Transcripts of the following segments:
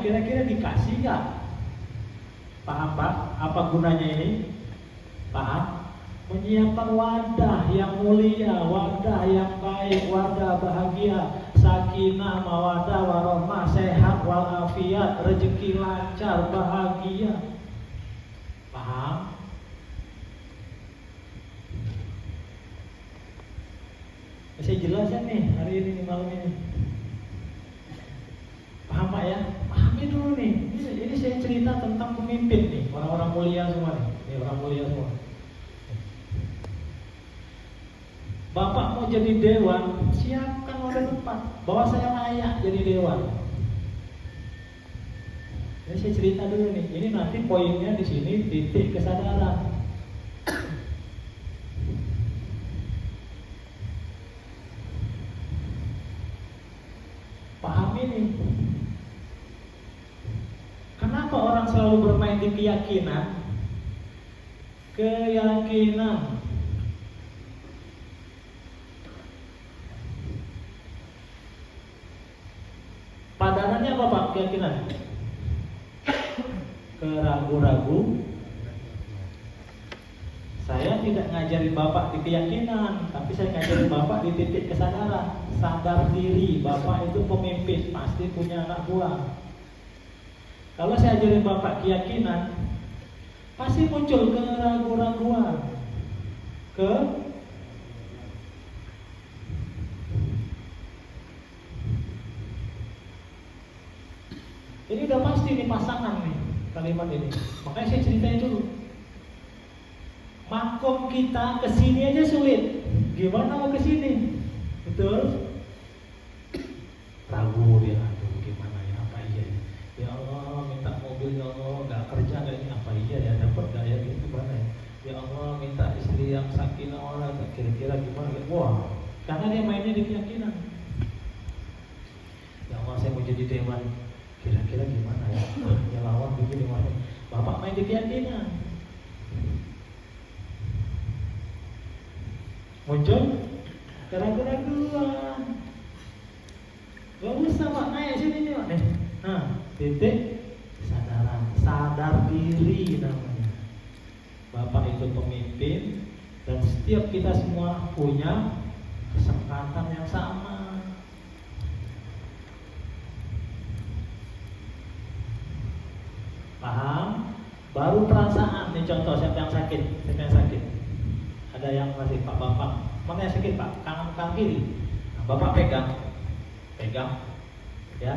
kira-kira dikasih nggak? Paham Pak? Apa gunanya ini? Paham? Menyiapkan wadah yang mulia, wadah yang baik, wadah bahagia, sakinah, mawadah, warahmah, sehat walafiat, rezeki lancar, bahagia. Paham? Saya jelaskan nih hari ini malam ini. Paham Pak ya? Pahami dulu nih. Ini saya cerita tentang pemimpin nih, orang-orang mulia semua nih. Ini orang mulia semua. Bapak mau jadi dewan, siapkan wadah tempat bahwa saya layak jadi dewan. Ini saya cerita dulu nih. Ini nanti poinnya di sini titik kesadaran. Pahami nih. Kenapa orang selalu bermain di keyakinan? Keyakinan. Padanannya apa Pak keyakinan? Keragu-ragu. Saya tidak ngajarin Bapak di keyakinan, tapi saya ngajarin Bapak di titik kesadaran. Sadar diri, Bapak itu pemimpin, pasti punya anak buah. Kalau saya ajarin Bapak keyakinan, pasti muncul keragu-raguan. Ini udah pasti nih pasangan nih kalimat ini. Makanya saya ceritain dulu. Makom kita kesini aja sulit. Gimana mau kesini? Betul? Ragu dia, aduh gimana ya, apa iya ya? Ya Allah minta mobil, ya Allah nggak kerja nggak ini, apa iya ya, dapat nggak ya, itu gimana ya? Ya Allah minta istri yang sakinah, Allah kira-kira gimana ya? Wah, karena dia mainnya di keyakinan. Ya Allah saya mau jadi dewan, kira-kira gimana ya? Ya lawan begini mana? Bapak main di keyakinan. Muncul keraguan-keraguan. Gak usah Pak, naik sini nih Pak. Nah, titik kesadaran, sadar diri namanya. Bapak itu pemimpin dan setiap kita semua punya kesempatan yang sama. Paham? Baru perasaan nih contoh, siapa yang sakit? Siapa yang sakit? Ada yang masih Pak Bapak, mana yang sakit Pak? Kanan kiri. Nah, Bapak pegang, ya.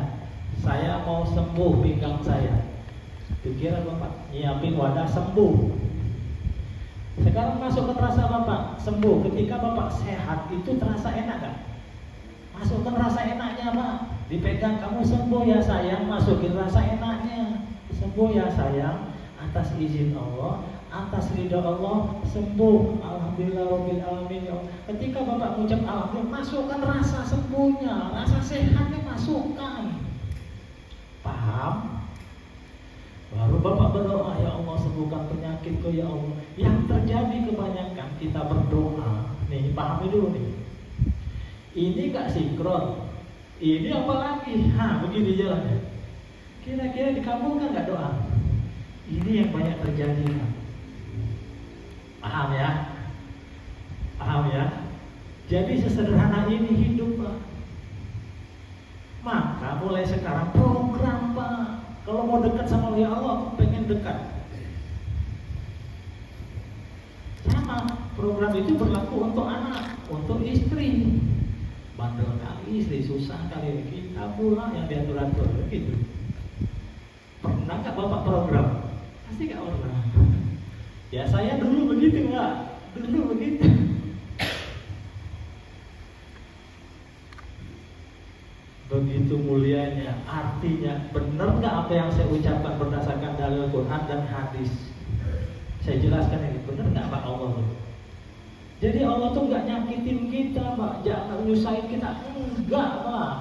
Saya mau sembuh pinggang saya. Pikiran Bapak, nyiapin wadah sembuh. Sekarang masuk ke terasa Bapak sembuh. Ketika Bapak sehat itu terasa enak gak? Masukkan rasa enaknya Pak. Dipegang, kamu sembuh ya sayang. Masukin rasa enaknya. Sembuh ya sayang. Atas izin Allah, atas ridha Allah, sembuh. Alhamdulillah rabbil alamin ya Allah. Ketika Bapak mengucap alhamdulillah, masukkan rasa sembuhnya, rasa sehatnya masukkan. Paham? Baru Bapak berdoa, ya Allah sembuhkan penyakitku ya Allah. Yang terjadi kebanyakan kita berdoa, nih pahami dulu nih. Ini gak sinkron. Ini apa lagi? Begini jalannya. Kira-kira dikabulkan gak doa? Ini yang banyak terjadi. Paham ya? Paham ya? Jadi sesederhana ini hidup Pak. Maka mulai sekarang program Pak. Kalau mau dekat sama ya Allah, aku pengen dekat. Sama, program itu berlaku untuk anak, untuk istri. Bandel kali istri, susah kali kita pula yang diatur-atur gitu. Pernah gak Bapak program? Pasti gak pernah. Ya saya dulu begitu Pak, dulu begitu. Begitu mulianya, artinya benar nggak apa yang saya ucapkan berdasarkan dalil Quran dan hadis? Saya jelaskan ini, benar nggak Pak Allah? Jadi Allah tuh nggak nyakitin kita Pak, jangan nyusahin kita, enggak Pak.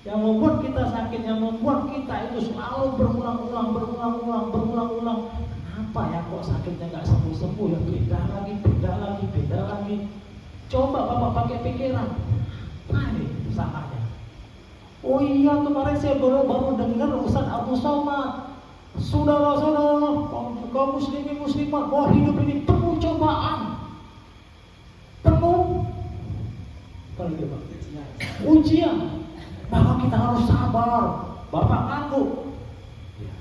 Yang membuat kita sakit, yang membuat kita itu selalu berulang-ulang. Kenapa ya kok sakitnya nggak sembuh-sembuh? Ya pindah lagi. Coba Bapak pakai pikiran. Nah ini salahnya. Oh iya, kemarin saya baru dengar Ustaz Abu Somad. Saudara-saudara, kaum muslimin muslimat, bahwa hidup ini penuh cobaan, penuh ujian. Maka kita harus sabar. Bapak ngangguk. Ya.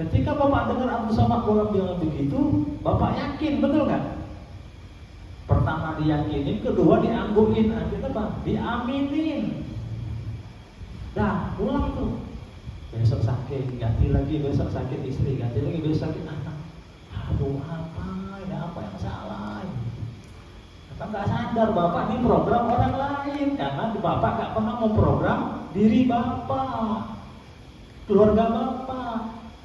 Ketika Bapak dengar Abu Somad bilang begitu, Bapak yakin, betul kan? Pertama diyakinin, kedua diangguin, akhirnya apa? Diaminin. Dah, pulang tuh. Besok sakit, ganti lagi, besok sakit istri, ganti lagi, besok sakit anak. Aduh, apa? Ini apa yang salah? Bapak nggak sadar, Bapak ini program orang lain, karena Bapak nggak pernah memprogram diri Bapak, keluarga Bapak.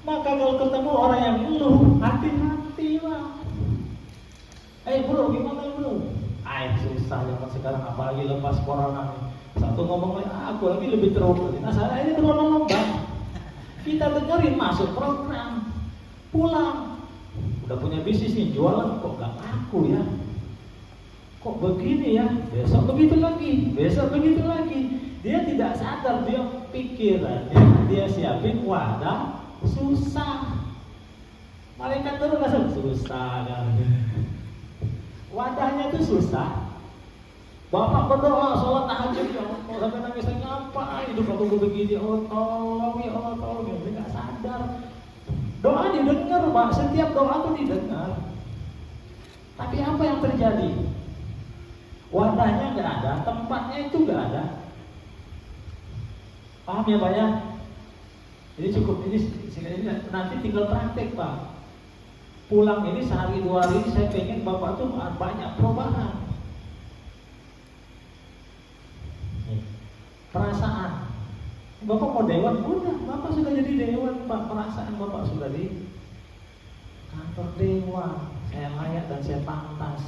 Maka kalau ketemu orang yang ngeluh, hati-hati lah. Bro, gimana bro? Susah zaman sekarang, apalagi lepas corona nih. Satu ngomong lagi, aku lagi lebih terobos. Nah, saya ini terlalu bang. Kita dengerin, masuk program, pulang. Udah punya bisnis nih, jualan kok gak laku ya? Kok begini ya? Besok begitu lagi, besok begitu lagi. Dia tidak sadar, dia pikirannya, dia siapin wadah susah. Malaikat turun langsung susah kan? Wadahnya itu susah. Bapak berdoa, sholat tahajud, ya Allah, sampai nangis lagi, apa hidup aku begini, oh tolong ya Allah, tolong ya. Dia gak sadar. Doa didengar Pak, setiap doa itu didengar. Tapi apa yang terjadi? Wadahnya gak ada, tempatnya itu gak ada. Paham ya Pak ya? Ini cukup, ini nanti tinggal praktek Pak. Pulang ini sehari dua hari ini saya pengen Bapak tuh banyak perubahan. Perasaan, Bapak mau dewan, udah, Bapak sudah jadi dewan Pak. Perasaan Bapak sudah di kantor dewan. Saya layak dan saya pantas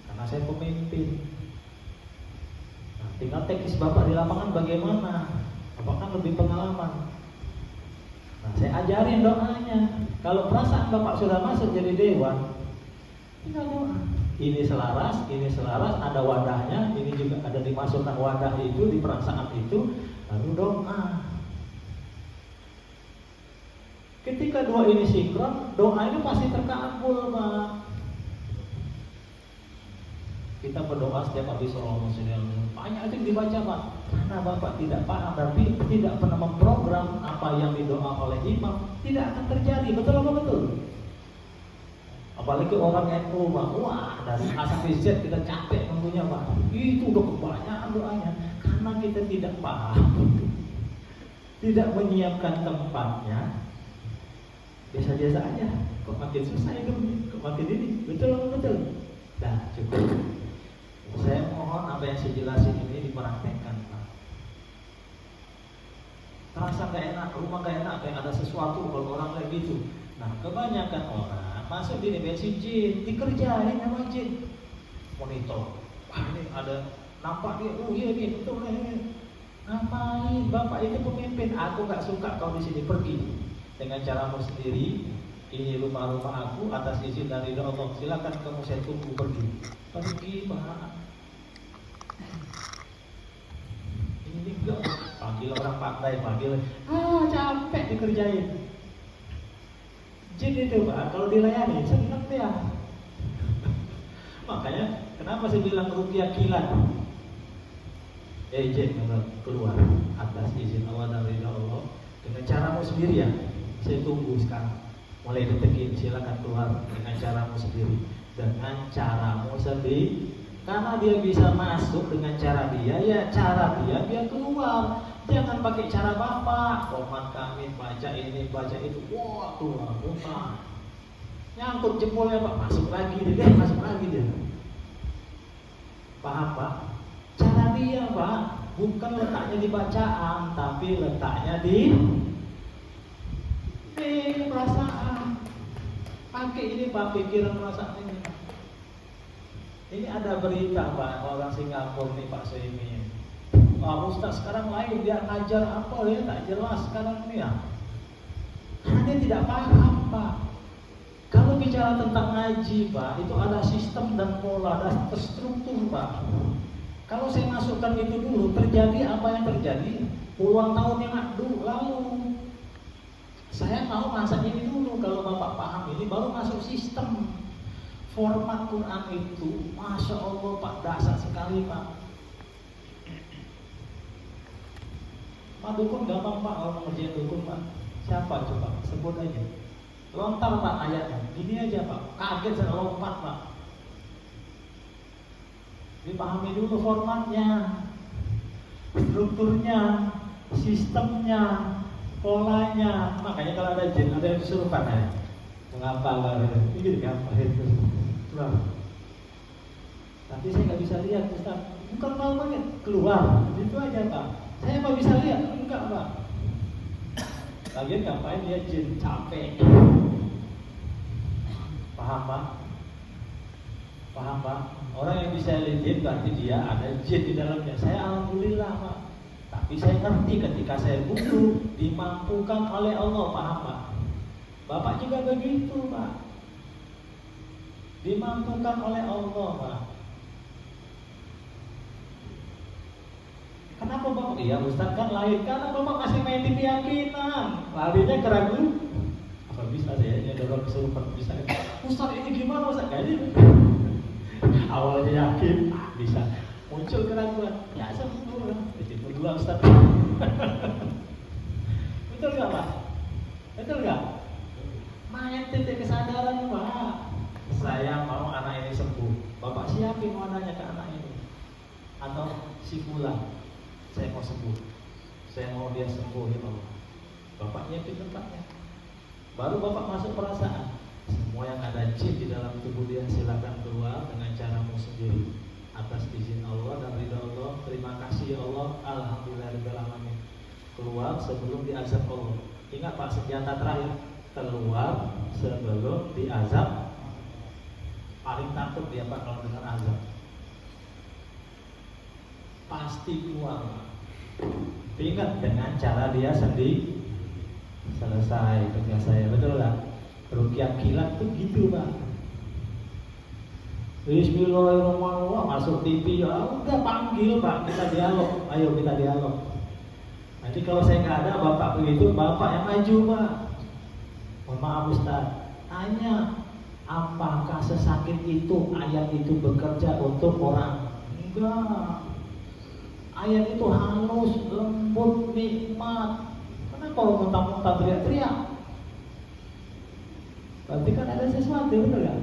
karena saya pemimpin. Nah, tinggal teknis Bapak di lapangan bagaimana? Bapak kan lebih pengalaman. Nah, saya ajarin doanya. Kalau perasaan Bapak sudah masuk jadi dewan, tinggal doa. Ini selaras, ada wadahnya, ini juga ada dimasukkan wadah itu, di perasaan itu, lalu doa. Ketika dua ini sinkron, doa ini pasti terkabul, Pak. Kita berdoa setiap habis sholat, banyak itu dibaca, Pak. Karena Bapak tidak paham dan tidak pernah memprogram apa yang didoa oleh imam, tidak akan terjadi. Betul apa betul? Apalagi orang NU, Pak. Wah, dari A sampai Z kita capek nunggunya, Pak. Itu udah kebanyakan doanya. Karena kita tidak paham, tidak menyiapkan tempatnya. Biasa-biasa aja. Kok makin susah hidupnya? Kok makin ini? Betul. Nah, cukup. Saya mohon apa yang saya jelasin ini dipraktekkan, Pak. Terasa gak enak, rumah gak enak, kayak ada sesuatu kalau orang kayak gitu. Nah, kebanyakan orang masuk di dimensi jin, dikerjain sama jin. Monitor, wah ini ada nampak dia, oh iya nih, betul nih. Ngapain? Bapak itu pemimpin, aku gak suka kau di sini, pergi dengan caramu sendiri. Ini rumah-rumah aku atas izin dari Allah. Silakan kamu saya tunggu, pergi Pak. Ini enggak, panggil orang pandai, panggil. Capek dikerjain. Jin itu Pak, kalau dilayani seneng dia. Makanya kenapa saya bilang rupiah kilat? Jin keluar atas izin Allah dari Allah dengan caramu sendiri ya. Saya tunggu sekarang. Mulai detekin, silakan keluar dengan caramu sendiri. Dengan caramu sendiri. Karena dia bisa masuk dengan cara dia, ya cara dia keluar. Jangan pakai cara Bapak, komat kami, baca ini, baca itu. Wah, keluar rumah. Nyangkut jempolnya Pak, masuk lagi dia. Paham Pak? Cara dia Pak, bukan letaknya di bacaan, tapi letaknya di perasaan. Pakai ini Pak, pikiran perasaan ini. Ini ada berita Pak, orang Singapura nih Pak Soimi. Pak Ustaz sekarang lain, dia ngajar apa dia tak jelas sekarang ini ya. Karena dia tidak paham Pak. Kalau bicara tentang ngaji Pak, itu ada sistem dan pola, ada terstruktur Pak. Kalau saya masukkan itu dulu, terjadi apa yang terjadi puluhan tahun yang lalu. Saya mau masa ini dulu, kalau Bapak paham ini baru masuk sistem. Format Quran itu, Masya Allah Pak, dasar sekali Pak. Pak dukun gampang Pak, kalau ngerjain dukun Pak. Siapa coba? Sebut aja. Lontar Pak ayatnya. Gini aja Pak, kaget saya lompat Pak. Dipahami dulu formatnya, strukturnya, sistemnya, polanya. Makanya kalau ada jin, ada yang disuruhkan ya. Mengapa lah ini apa itu? Tapi saya nggak bisa lihat Ustaz. Bukan mau banget keluar, itu aja Pak. Saya apa bisa lihat? Enggak Pak. Lagian ngapain dia jin, capek. Paham Pak? Paham Pak? Orang yang bisa lihat jin berarti dia ada jin di dalamnya. Saya alhamdulillah Pak. Tapi saya ngerti ketika saya butuh dimampukan oleh Allah, paham Pak? Bapak juga begitu Pak. Dimampukan oleh Allah Pak. Kenapa Bapak? Iya Ustaz kan lain, karena Bapak masih main di keyakinan. Larinya ke ragu. Apa bisa saya ini dorong kesurupan bisa? Ustaz ini gimana Ustaz? Gak gitu. Awalnya yakin, bisa muncul keraguan. Ya sembuh lah. Itu berdua Ustaz. Betul gak Pak? Betul gak? Main titik kesadaran Pak. Saya mau anak ini sembuh. Bapak siapin wadahnya ke anak ini. Atau si fulan. Saya mau sembuh, saya mau dia sembuh ya Allah. Bapak nyiapin tempatnya. Baru Bapak masuk perasaan. Semua yang ada jin di dalam tubuh dia silakan keluar dengan caramu sendiri. Atas izin Allah dan ridha Allah. Terima kasih ya Allah. Alhamdulillahirabbil alamin. Keluar sebelum diazab Allah. Ingat Pak, senjata terakhir. Keluar sebelum diazab. Paling takut dia Pak kalau dengar azab. Pasti keluar. Ingat dengan cara dia sendiri. Selesai tugas saya, betul lah. Ruqyah kilat tuh gitu Pak. Bismillahirrahmanirrahim. Masuk TV ya udah panggil Pak, kita dialog. Ayo kita dialog. Nanti kalau saya nggak ada Bapak begitu, Bapak yang maju Pak. Mohon maaf Ustaz. Tanya, apakah sesakit itu ayat itu bekerja untuk orang? Enggak. Ayat itu halus, lembut, nikmat. Kenapa kalau muntah-muntah teriak-teriak? Berarti kan ada sesuatu, betul gak?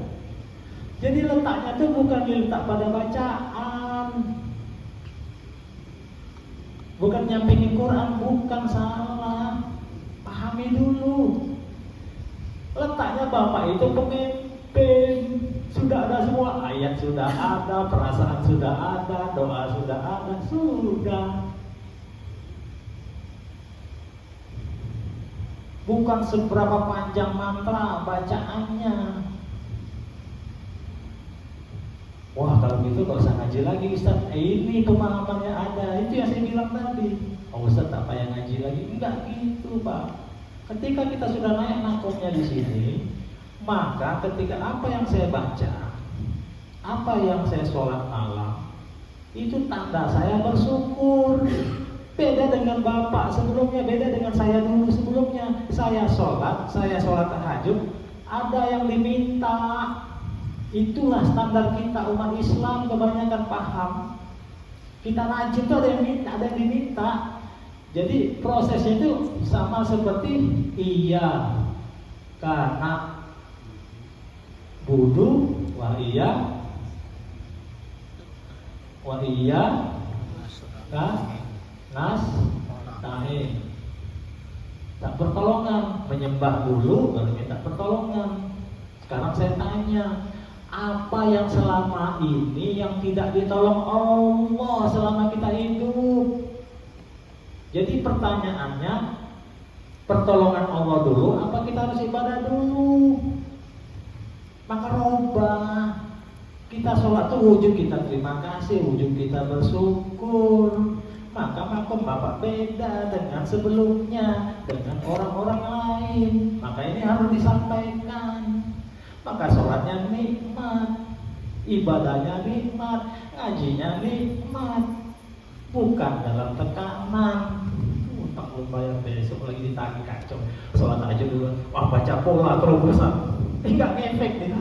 Jadi letaknya itu bukan diletak pada bacaan, bukan nyampingin Quran, bukan salah. Pahami dulu. Letaknya Bapak itu pemimpin. Sudah ada semua, ayat sudah ada, perasaan sudah ada, doa sudah ada, sudah. Bukan seberapa panjang mantra bacaannya. Wah kalau gitu gak usah ngaji lagi Ustaz. Ini pemahamannya ada, itu yang saya bilang tadi. Oh Ustaz tak payah ngaji lagi, enggak gitu Pak. Ketika kita sudah naik nangkopnya di sini, maka ketika apa yang saya baca, apa yang saya sholat malam, itu tanda saya bersyukur. Beda dengan Bapak sebelumnya, beda dengan saya dulu sebelumnya. Saya sholat tahajud, ada yang diminta. Itulah standar kita umat Islam, kebanyakan paham. Kita rajin itu ada yang minta, ada yang diminta. Jadi prosesnya itu sama seperti iya karena budu wa iya nas tahe. Tak pertolongan, menyembah dulu baru minta pertolongan. Sekarang saya tanya, apa yang selama ini yang tidak ditolong Allah selama kita hidup? Jadi pertanyaannya, pertolongan Allah dulu apa kita harus ibadah dulu? Maka robah. Kita sholat tuh wujud kita terima kasih, wujud kita bersyukur. Maka makom Bapak beda dengan sebelumnya, dengan orang-orang lain. Maka ini harus disampaikan. Maka sholatnya nikmat. ibadahnya nikmat, ngajinya nikmat, bukan dalam tekanan. Tak mau bayar besok lagi ditagih kacau. Sholat aja dulu, wah baca pola terobosan, nggak ngefek nih.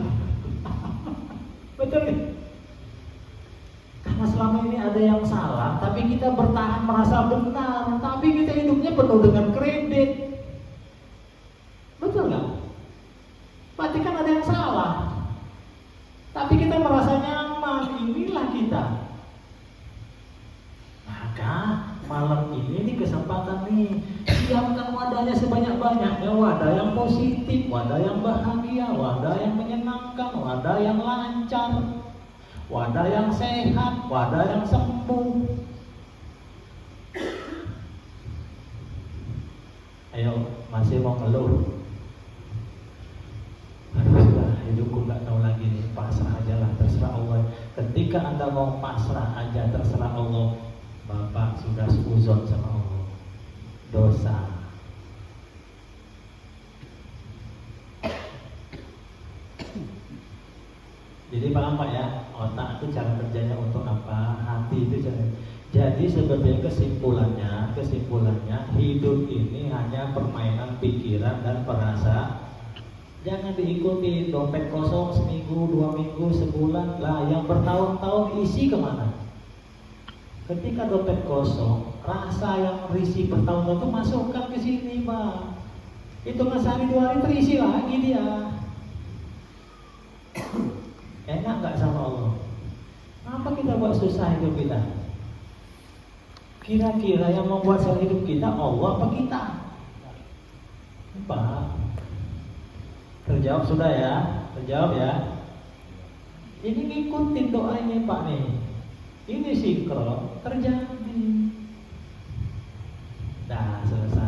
Betul kan? Karena selama ini ada yang salah, tapi kita bertahan merasa benar, tapi kita hidupnya penuh dengan kredit. Betul nggak? Berarti kan ada yang salah, tapi kita merasa nyaman. Inilah kita. Maka malam ini kesempatan nih, siapkan wadahnya sebanyak-banyaknya, wadah yang positif, wadah yang bahagia, wadah yang menyenangkan, wadah yang lancar, wadah yang sehat, wadah yang sembuh. Ayo, masih mau ngeluh? Sudah, hidupku nggak tahu lagi nih, pasrah aja lah, terserah Allah. Ketika Anda mau pasrah aja, terserah Allah, Bapak sudah seuzon sama Allah, dosa. Jadi paham Pak ya, otak itu cara kerjanya untuk apa, hati itu cara. Jadi sebetulnya kesimpulannya hidup ini hanya permainan pikiran dan perasaan. Jangan diikuti dompet kosong seminggu, 2 minggu, sebulan lah, yang bertahun-tahun isi kemana? Ketika dompet kosong, rasa yang risih bertahun-tahun itu masukkan ke sini, Pak. Hitungan sehari 2 hari terisi lagi dia. Enak nggak sama Allah? Kenapa kita buat susah hidup kita? Kira-kira yang membuat susah hidup kita Allah apa kita? Pak, terjawab sudah ya? Terjawab ya? Ini ngikutin doanya Pak nih. Ini sinkron terjadi. Dah selesai.